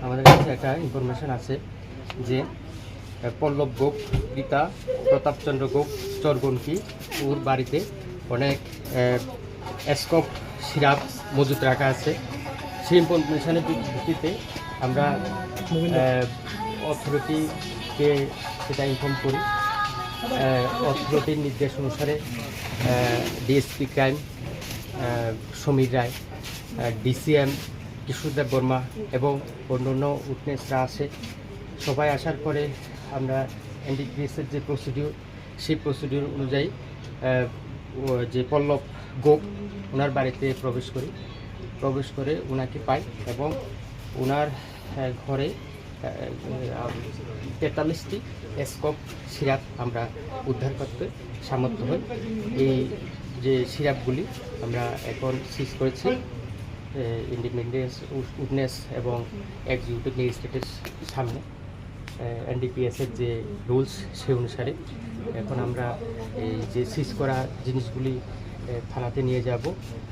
আমাদের কাছে একটা ইনফরমেশন আছে যে পল্লব গোপ পিতা প্রতাপচন্দ্র গোপ চরগনকি ওর বাড়িতে অনেক স্কপ সিরাপ মজুত রাখা আছে। সেই ইনফরমেশনের ভিত্তিতে আমরা অথরিটিকে সেটা ইনফর্ম করি। অথরিটির নির্দেশ অনুসারে ডিএসপি ক্রাইম সমীর রায়, ডিসিএম কিশোরদেব বর্মা এবং অন্যান্য উইটনেসরা আসে। সবাই আসার পরে আমরা এনডিপিএসের যে প্রসিডিউর সেই প্রসিডিউর অনুযায়ী যে পল্লব গোপ ওনার বাড়িতে প্রবেশ করে ওনাকে পাই এবং ওনার ঘরে 43টি স্কপ সিরাপ আমরা উদ্ধার করতে সামর্থ্য হই। এই যে সিরাপগুলি আমরা এখন সিজ করেছি ইন্ডিপেন্ডেন্স উইটনেস এবং এক্সিকিউটিভ ম্যাজিস্ট্রেটের সামনে। এনডিপিএসের যে রুলস সে অনুসারে এখন আমরা এই যে সিজ করা জিনিসগুলি থানাতে নিয়ে যাব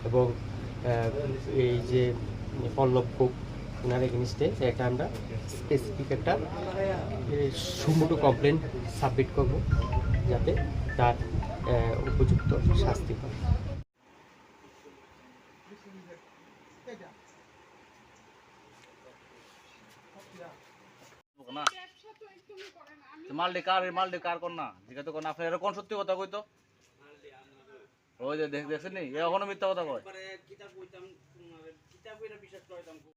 এবং এই যে পল্লব গোপ ওনার এগেনিস্টে একটা আমরা স্পেসিফিক একটা সুমোটো কমপ্লেন সাবমিট করব যাতে তার উপযুক্ত শাস্তি হয়। মাল কার কর না জিজ্ঞাসা কর না আপনি এরকম সত্যি কথা কইতো ওই যে দেখছেন নি এখনো মিথ্যা কথা কয়।